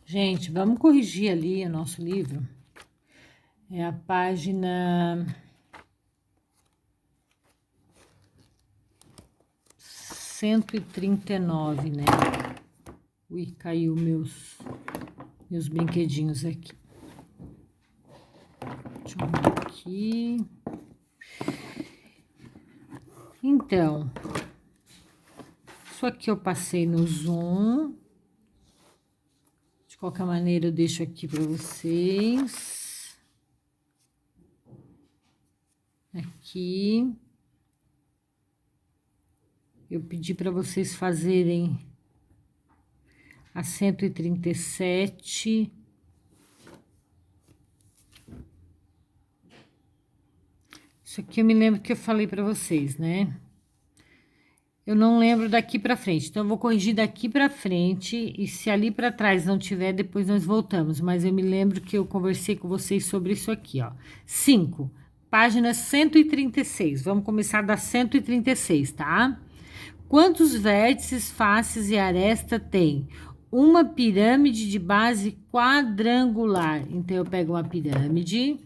Gente, vamos corrigir ali o nosso livro. É a página 139, né? Ui, caiu meus brinquedinhos aqui. Deixa eu ver aqui. Então, isso aqui eu passei no Zoom. De qualquer maneira, eu deixo aqui para vocês. Aqui. Eu pedi para vocês fazerem a 137. Isso aqui eu me lembro que eu falei para vocês, né? Eu não lembro daqui para frente, então eu vou corrigir daqui para frente, e se ali para trás não tiver, depois nós voltamos, mas eu me lembro que eu conversei com vocês sobre isso aqui, ó. 5, página 136, vamos começar da 136, tá? Quantos vértices, faces e aresta tem uma pirâmide de base quadrangular? Então, eu pego uma pirâmide,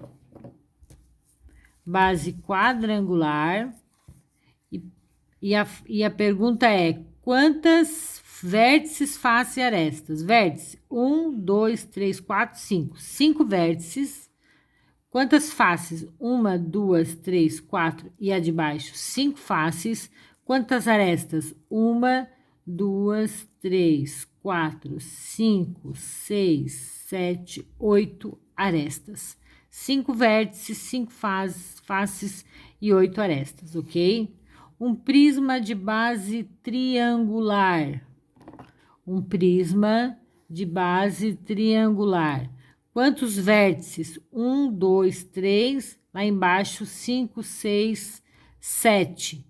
base quadrangular, e a pergunta é: quantas vértices, faces e arestas? Vértice, 1, 2, 3, 4, 5. 5 vértices. Quantas faces? 1, 2, 3, 4 e a de baixo, 5 faces. Quantas arestas? 1, 2, 3, 4, 5, 6, 7, 8 arestas. 5 vértices, 5 faces e 8 arestas, ok? Um prisma de base triangular. Um prisma de base triangular. Quantos vértices? 1, 2, 3. Lá embaixo, 5, 6, 7.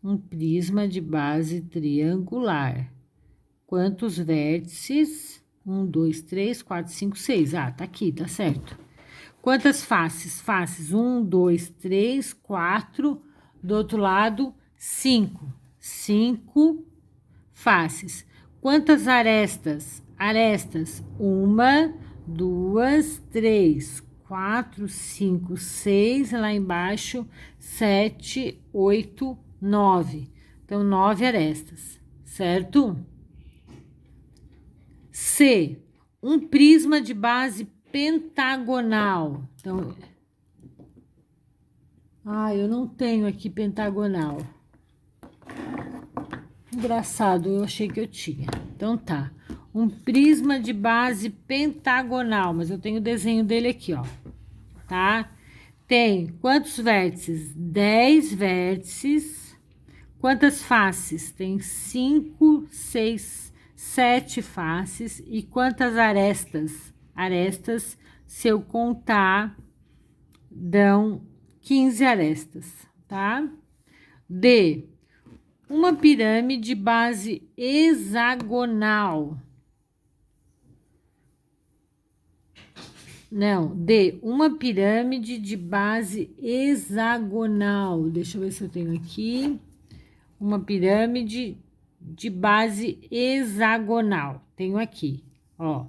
Um prisma de base triangular. Quantos vértices? 1, 2, 3, 4, 5, 6. Ah, tá aqui, tá certo. Quantas faces? Faces, 1, 2, 3, 4. Do outro lado, 5. 5 faces. Quantas arestas? Arestas, 1, 2, 3, 4, 5, 6. Lá embaixo, 7, 8, 9. Então, 9 arestas, certo? C, um prisma de base pentagonal. Então, eu não tenho aqui pentagonal. Engraçado, eu achei que eu tinha. Então tá. Um prisma de base pentagonal, mas eu tenho o desenho dele aqui, ó. Tá? Tem quantos vértices? 10 vértices. Quantas faces? Tem 5, 6, 7 faces. E quantas arestas? Arestas, se eu contar, dão 15 arestas, tá? D, uma pirâmide de base hexagonal. Não, D, uma pirâmide de base hexagonal. Deixa eu ver se eu tenho aqui. Uma pirâmide de base hexagonal. Tenho aqui, ó.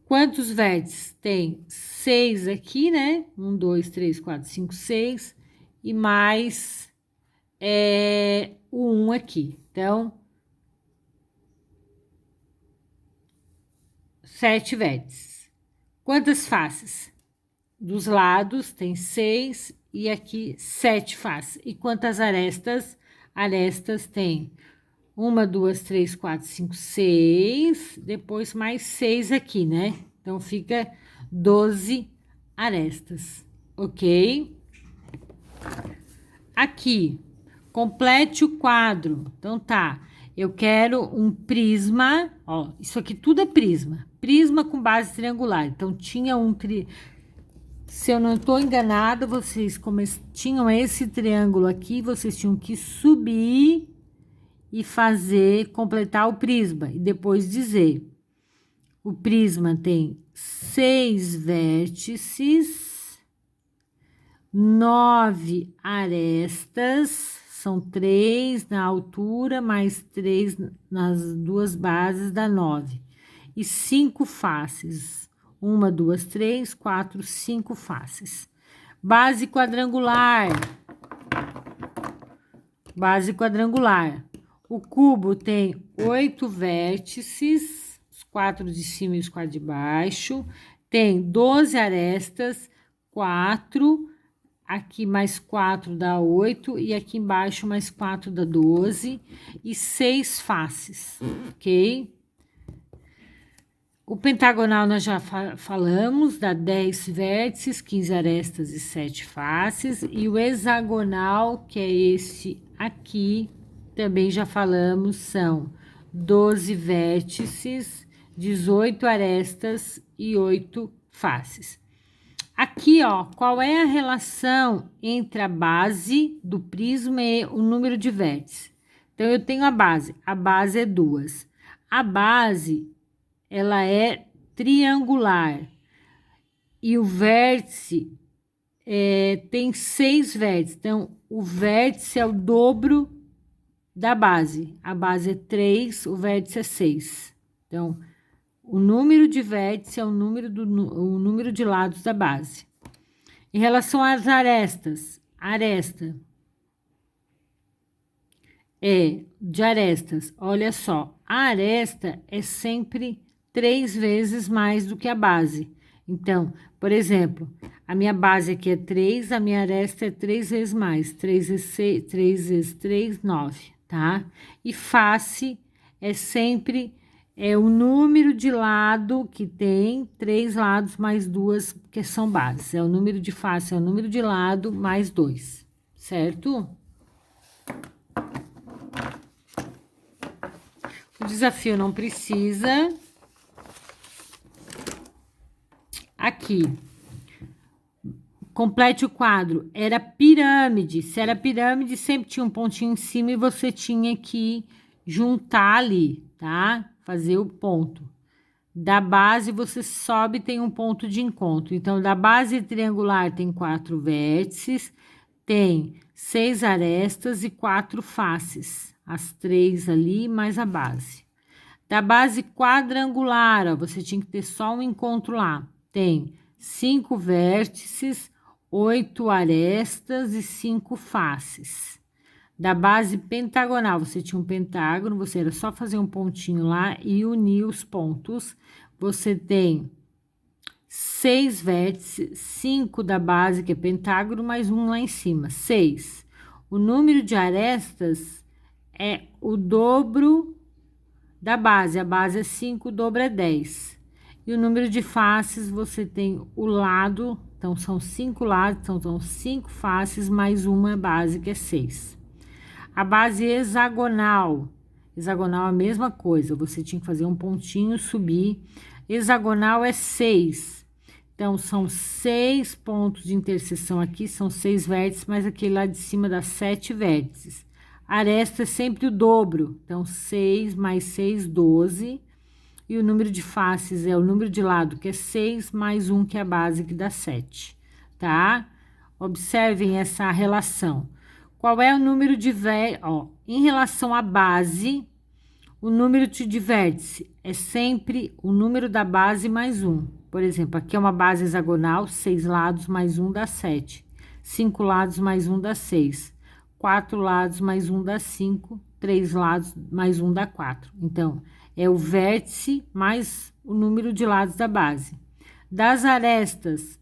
Quantos vértices? Tem 6 aqui, né? 1, 2, 3, 4, 5, 6. E mais o 1 aqui. Então, 7 vértices. Quantas faces? Dos lados tem 6 e aqui 7 faces. E quantas arestas? Arestas tem 1, 2, 3, 4, 5, 6. Depois mais 6 aqui, né? Então, fica 12 arestas, ok? Aqui, complete o quadro. Então, tá. Eu quero um prisma, ó. Isso aqui tudo é prisma. Prisma com base triangular. Então, tinha um Se eu não estou enganada, vocês tinham esse triângulo aqui, vocês tinham que subir e completar o prisma. E depois dizer, o prisma tem 6 vértices 9 arestas, são 3 na altura, mais 3 nas duas bases, dá 9. E 5 faces. 1, 2, 3, 4, 5 faces. Base quadrangular. Base quadrangular. O cubo tem 8 vértices, os 4 de cima e os 4 de baixo. Tem 12 arestas, 4, aqui mais 4 dá 8, e aqui embaixo mais 4 dá 12, e 6 faces, ok? O pentagonal nós já falamos, dá 10 vértices, 15 arestas e 7 faces. E o hexagonal, que é esse aqui, também já falamos, são 12 vértices, 18 arestas e 8 faces. Aqui, ó, qual é a relação entre a base do prisma e o número de vértices? Então, eu tenho a base é 2. A base ela é triangular e o vértice tem 6 vértices. Então, o vértice é o dobro da base. A base é 3, o vértice é 6. Então, o número de vértices é o número de lados da base. Em relação às arestas, aresta de arestas, olha só, a aresta é sempre 3 vezes mais do que a base. Então, por exemplo, a minha base aqui é 3, a minha aresta é 3 vezes mais. 3 vezes 6, 3 vezes 3, 9, tá? E face é sempre o número de lado que tem 3 lados mais 2 que são bases. É o número de face, é o número de lado mais 2, certo? O desafio não precisa. Aqui. Complete o quadro. Era pirâmide. Se era pirâmide, sempre tinha um pontinho em cima e você tinha que juntar ali, tá? Fazer o ponto. Da base, você sobe e tem um ponto de encontro. Então, da base triangular tem 4 vértices, tem 6 arestas e 4 faces. As 3 ali, mais a base. Da base quadrangular, ó, você tinha que ter só um encontro lá. Tem 5 vértices, 8 arestas e 5 faces. Da base pentagonal, você tinha um pentágono, você era só fazer um pontinho lá e unir os pontos. Você tem 6 vértices, 5 da base, que é pentágono, mais um lá em cima, 6. O número de arestas é o dobro da base. A base é 5, o dobro é 10. E o número de faces, você tem o lado, então são 5 lados, então são 5 faces mais uma base, que é 6. A base hexagonal. Hexagonal é a mesma coisa, você tinha que fazer um pontinho, subir. Hexagonal é 6. Então, são 6 pontos de interseção aqui, são 6 vértices, mas aquele lá de cima dá 7 vértices. Aresta é sempre o dobro, então 6 mais 6, 12. E o número de faces é o número de lado, que é 6, mais 1, que é a base, que dá 7, tá? Observem essa relação. Qual é o número de vértices? Em relação à base, o número de vértice é sempre o número da base mais 1. Por exemplo, aqui é uma base hexagonal, 6 lados mais 1 dá 7. 5 lados mais 1 dá 6. 4 lados mais 1 dá 5. 3 lados mais 1 dá 4. Então, é o vértice mais o número de lados da base. Das arestas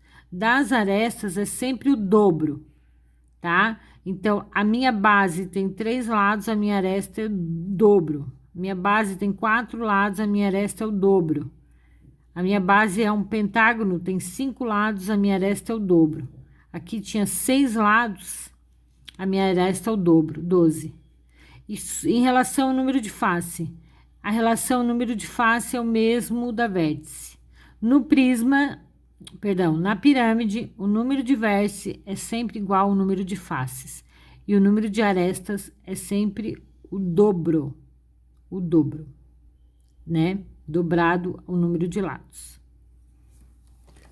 é sempre o dobro, tá? Então, a minha base tem 3 lados, a minha aresta é o dobro. Minha base tem 4 lados, a minha aresta é o dobro. A minha base é um pentágono, tem 5 lados, a minha aresta é o dobro. Aqui tinha 6 lados, a minha aresta é o dobro, 12. Isso, em relação ao número de face, a relação número de face é o mesmo da vértice. No prisma, perdão, na pirâmide, o número de vértice é sempre igual ao número de faces. E o número de arestas é sempre o dobro, né? Dobrado o número de lados.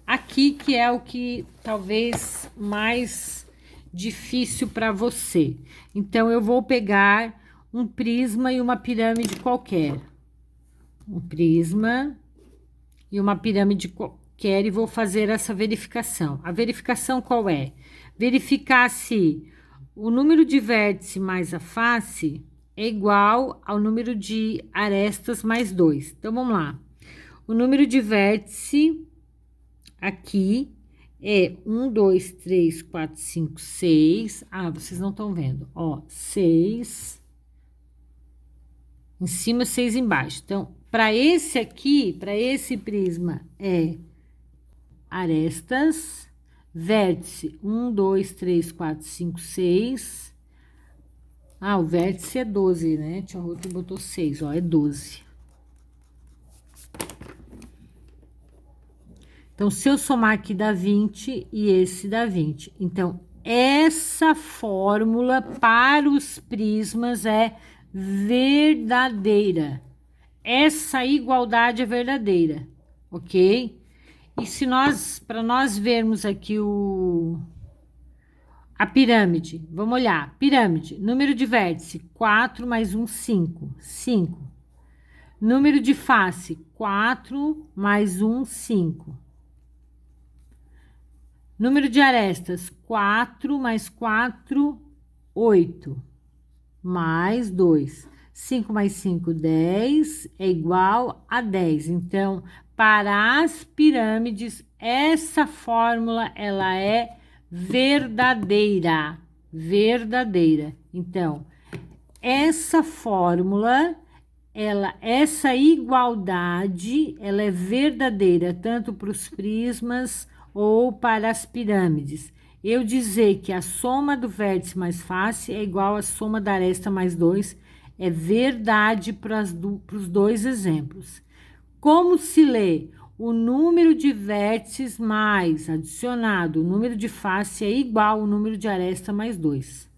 Aqui que é o que talvez mais difícil para você. Então, eu vou pegar um prisma e uma pirâmide qualquer. Um prisma e uma pirâmide qualquer e vou fazer essa verificação. A verificação qual é? Verificar se o número de vértices mais a face é igual ao número de arestas mais 2. Então, vamos lá. O número de vértice aqui é 1, 2, 3, 4, 5, 6. Ah, vocês não estão vendo. Ó, 6 em cima, 6 embaixo. Então, para esse aqui, para esse prisma, é arestas, vértice 1, 2, 3, 4, 5, 6. Ah, o vértice é 12, né? Tia Ruth botou 6, ó, é 12. Então, se eu somar aqui dá 20 e esse dá 20. Então, essa fórmula para os prismas é verdadeira. Essa igualdade é verdadeira, ok? E se nós, para nós vermos aqui a pirâmide, vamos olhar, pirâmide, número de vértice, 4 mais 1, 5, 5. Número de face, 4 mais 1, 5. Número de arestas, 4 mais 4, 8. Mais 2. 5 mais 5, 10, é igual a 10. Então, para as pirâmides, essa fórmula, ela é verdadeira. Verdadeira. Então, essa fórmula, essa igualdade, ela é verdadeira, tanto para os prismas ou para as pirâmides. Eu dizer que a soma do vértice mais face é igual à soma da aresta mais 2 é verdade para os dois exemplos. Como se lê? O número de vértices mais adicionado, o número de face é igual ao número de aresta mais 2.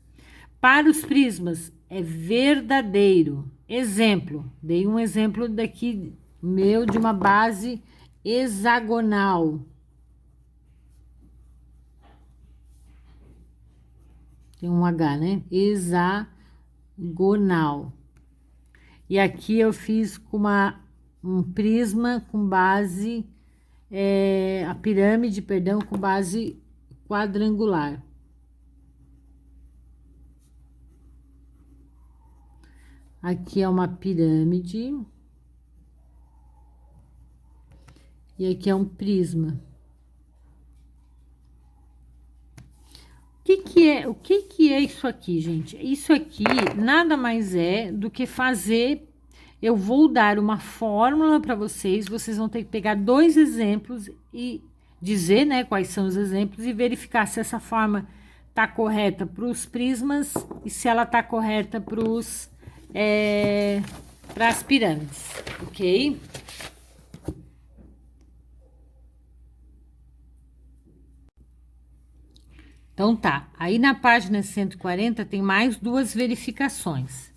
Para os prismas, é verdadeiro. Exemplo, dei um exemplo daqui meu de uma base hexagonal. Tem um H, né? Hexagonal. E aqui eu fiz com um prisma com base, a pirâmide, perdão, com base quadrangular. Aqui é uma pirâmide. E aqui é um prisma. O que é isso aqui, gente? Isso aqui nada mais é do que fazer. Eu vou dar uma fórmula para vocês. Vocês vão ter que pegar 2 exemplos e dizer, né, quais são os exemplos e verificar se essa forma tá correta para os prismas e se ela tá correta para as pirâmides, ok? Então tá, aí na página 140 tem mais 2 verificações.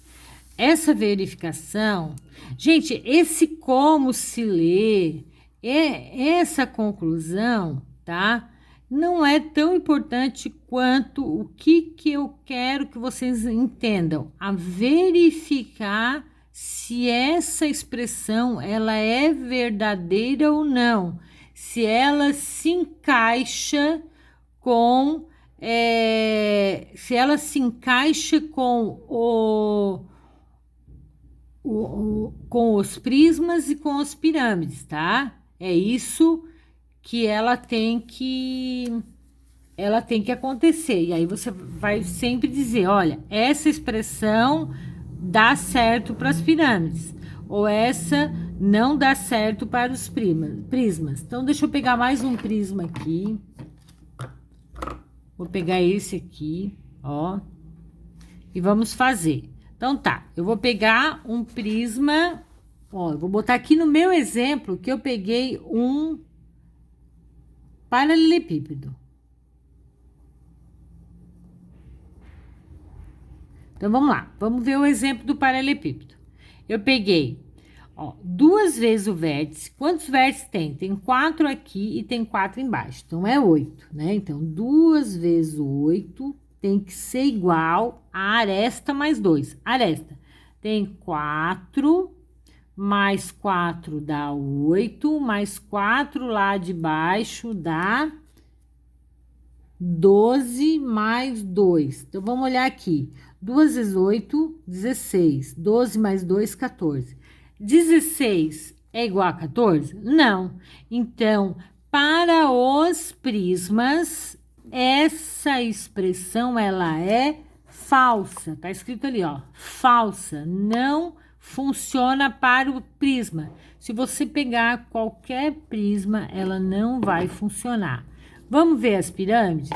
Essa verificação, gente, esse como se lê, essa conclusão, tá? Não é tão importante quanto o que eu quero que vocês entendam. A verificar se essa expressão ela é verdadeira ou não. Se ela se encaixa com se ela se encaixa com com os prismas e com as pirâmides, tá? É isso que ela tem que acontecer. E aí você vai sempre dizer, olha, essa expressão dá certo para as pirâmides, ou essa não dá certo para os prismas. Então, deixa eu pegar mais um prisma aqui. Vou pegar esse aqui, ó, e vamos fazer. Então, tá, eu vou pegar um prisma, ó, eu vou botar aqui no meu exemplo que eu peguei um paralelepípedo. Então, vamos lá, vamos ver o exemplo do paralelepípedo. Eu peguei Ó, 2 vezes o vértice. Quantos vértices tem? Tem 4 aqui e tem 4 embaixo. Então, é 8, né? Então, 2 vezes 8 tem que ser igual a aresta mais 2. Aresta tem 4, mais 4 dá 8, mais 4 lá de baixo dá 12 mais 2. Então, vamos olhar aqui. 2 vezes 8, 16. 12 mais 2, 14. 16 é igual a 14? Não. Então, para os prismas, essa expressão, ela é falsa. Tá escrito ali, ó, falsa. Não funciona para o prisma. Se você pegar qualquer prisma, ela não vai funcionar. Vamos ver as pirâmides?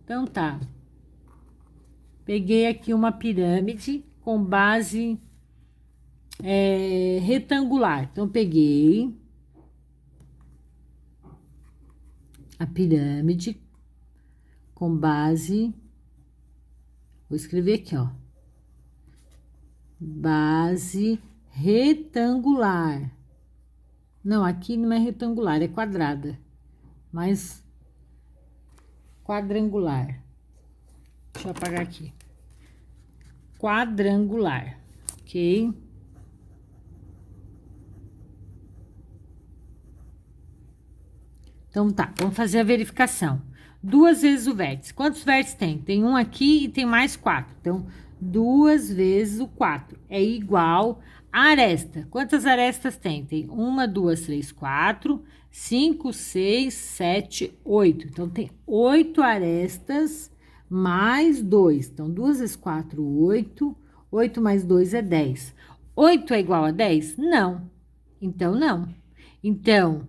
Então, tá. Peguei aqui uma pirâmide com base retangular. Então, peguei a pirâmide com base... Vou escrever aqui, ó. Base retangular. Não, aqui não é retangular, é quadrada. Mas quadrangular. Deixa eu apagar aqui. Quadrangular, ok? Então, tá, vamos fazer a verificação. 2 vezes o vértice. Quantos vértices tem? Tem um aqui e tem mais 4. Então, 2 vezes o 4 é igual a aresta. Quantas arestas tem? Tem 1, 2, 3, 4, 5, 6, 7, 8. Então, tem 8 arestas mais 2. Então, 2 vezes 4, 8. 8 mais 2 é 10. 8 é igual a 10? Não. Então, não. Então...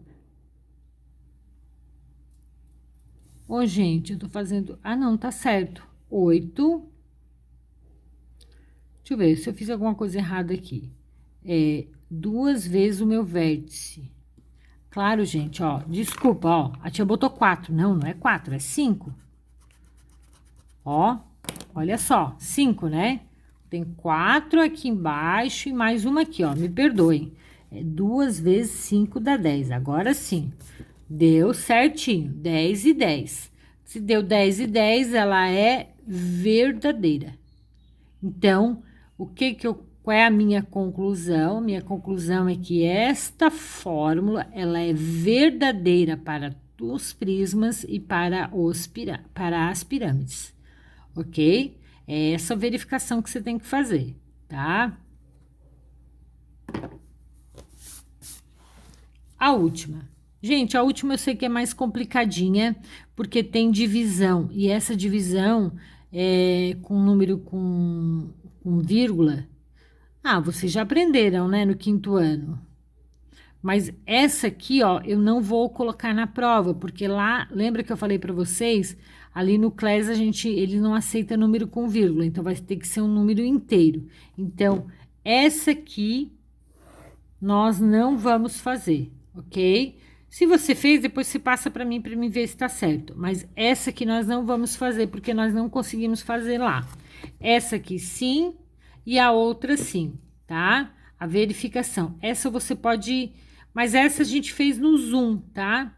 Ô, gente, eu tô fazendo... Ah, não, tá certo. 8. Deixa eu ver se eu fiz alguma coisa errada aqui. 2 vezes o meu vértice. Claro, gente, ó. Desculpa, ó. A tia botou 4. Não, não é 4, é 5. Ó, olha só. 5, né? Tem 4 aqui embaixo e mais uma aqui, ó. Me perdoem. 2 vezes 5 dá 10. Agora sim. Deu certinho, 10 e 10. Se deu 10 e 10, ela é verdadeira. Então, qual é a minha conclusão? Minha conclusão é que esta fórmula, ela é verdadeira para os prismas e para as pirâmides, ok? É essa verificação que você tem que fazer, tá? A última. Gente, a última eu sei que é mais complicadinha, porque tem divisão. E essa divisão é com número com vírgula. Ah, vocês já aprenderam, né, no 5º ano. Mas essa aqui, ó, eu não vou colocar na prova, porque lá, lembra que eu falei para vocês? Ali no CLES ele não aceita número com vírgula, então vai ter que ser um número inteiro. Então, essa aqui nós não vamos fazer, ok? Se você fez, depois você passa para mim ver se está certo. Mas essa aqui nós não vamos fazer, porque nós não conseguimos fazer lá. Essa aqui sim, e a outra sim, tá? A verificação. Essa você pode... Mas essa a gente fez no Zoom, tá?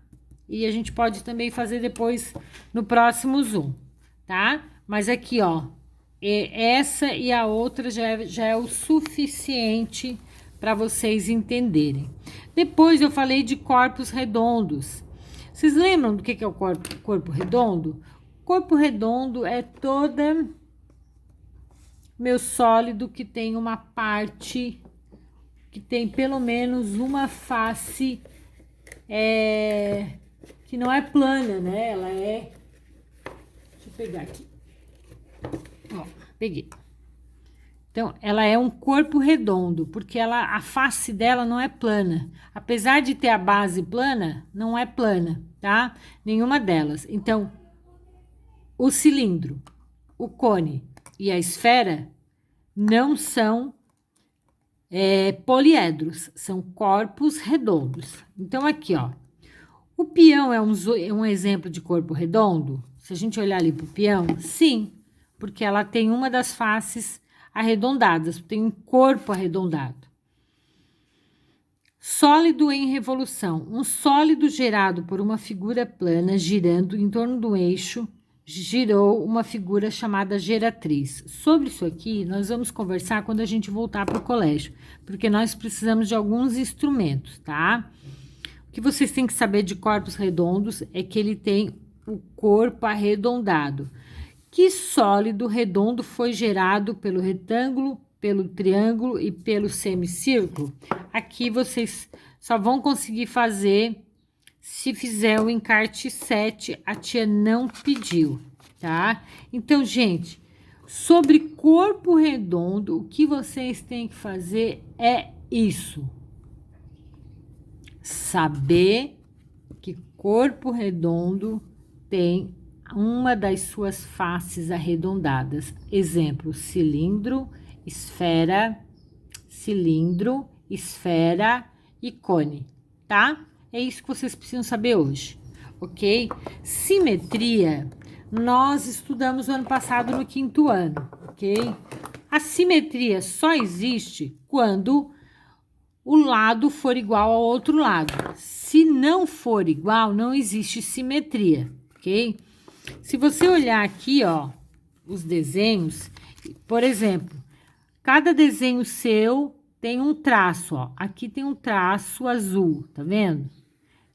E a gente pode também fazer depois no próximo Zoom, tá? Mas aqui, ó, essa e a outra já é o suficiente para vocês entenderem. Depois eu falei de corpos redondos. Vocês lembram do que é o corpo redondo? Corpo redondo é toda meu sólido que tem uma parte, que tem pelo menos uma face que não é plana, né? Ela é... Deixa eu pegar aqui. Ó, peguei. Então, ela é um corpo redondo, porque a face dela não é plana. Apesar de ter a base plana, não é plana, tá? Nenhuma delas. Então, o cilindro, o cone e a esfera não são poliedros, são corpos redondos. Então, aqui, ó. O peão é um exemplo de corpo redondo? Se a gente olhar ali pro peão, sim, porque ela tem uma das faces arredondadas, tem um corpo arredondado. Sólido em revolução. Um sólido gerado por uma figura plana girando em torno do eixo girou uma figura chamada geratriz. Sobre isso aqui, nós vamos conversar quando a gente voltar para o colégio, porque nós precisamos de alguns instrumentos, tá? O que vocês têm que saber de corpos redondos é que ele tem o corpo arredondado. Que sólido redondo foi gerado pelo retângulo, pelo triângulo e pelo semicírculo? Aqui vocês só vão conseguir fazer se fizer o encarte 7, a tia não pediu, tá? Então, gente, sobre corpo redondo, o que vocês têm que fazer é isso. Saber que corpo redondo tem uma das suas faces arredondadas. Exemplo, cilindro, esfera e cone, tá? É isso que vocês precisam saber hoje, ok? Simetria, nós estudamos no ano passado no 5º ano, ok? A simetria só existe quando o lado for igual ao outro lado. Se não for igual, não existe simetria, ok? Se você olhar aqui, ó, os desenhos, por exemplo, cada desenho seu tem um traço, ó. Aqui tem um traço azul, tá vendo?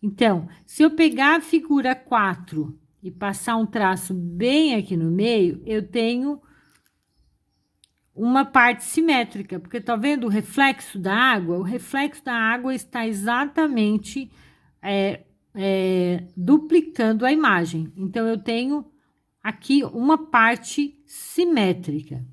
Então, se eu pegar a figura 4 e passar um traço bem aqui no meio, eu tenho uma parte simétrica, porque tá vendo o reflexo da água? O reflexo da água está exatamente duplicando a imagem. Então, eu tenho aqui uma parte simétrica.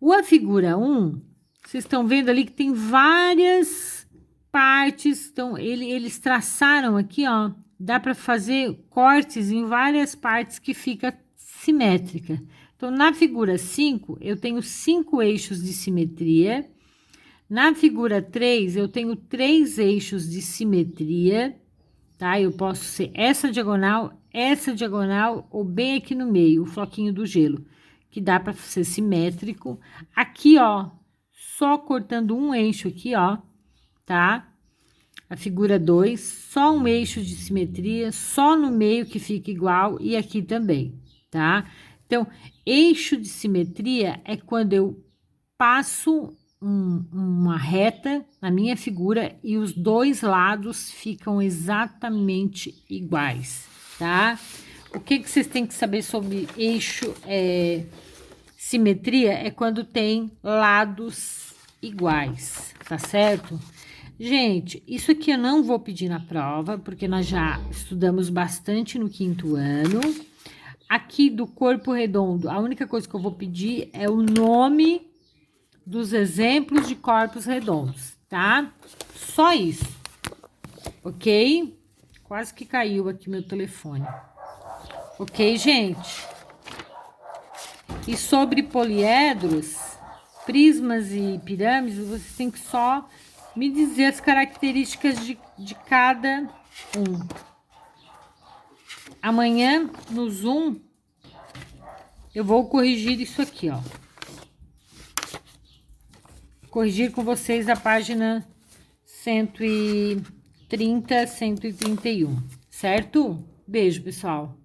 A figura 1, vocês estão vendo ali que tem várias partes, então eles traçaram aqui, ó, dá para fazer cortes em várias partes que fica simétrica. Então, na figura 5, eu tenho 5 eixos de simetria. Na figura 3, eu tenho 3 eixos de simetria, tá? Eu posso ser essa diagonal ou bem aqui no meio, o floquinho do gelo, que dá para ser simétrico. Aqui, ó, só cortando um eixo aqui, ó, tá? A figura 2, só um eixo de simetria, só no meio que fica igual e aqui também, tá? Então, eixo de simetria é quando eu passo uma reta na minha figura e os dois lados ficam exatamente iguais, tá? O que vocês têm que saber sobre eixo simetria é quando tem lados iguais, tá certo? Gente, isso aqui eu não vou pedir na prova, porque nós já estudamos bastante no 5º ano. Aqui do corpo redondo, a única coisa que eu vou pedir é o nome dos exemplos de corpos redondos, tá? Só isso, ok? Quase que caiu aqui meu telefone. Ok, gente? E sobre poliedros, prismas e pirâmides, vocês têm que só me dizer as características de cada um. Amanhã, no Zoom, eu vou corrigir isso aqui, ó. Corrigir com vocês a página 130, 131, certo? Beijo, pessoal.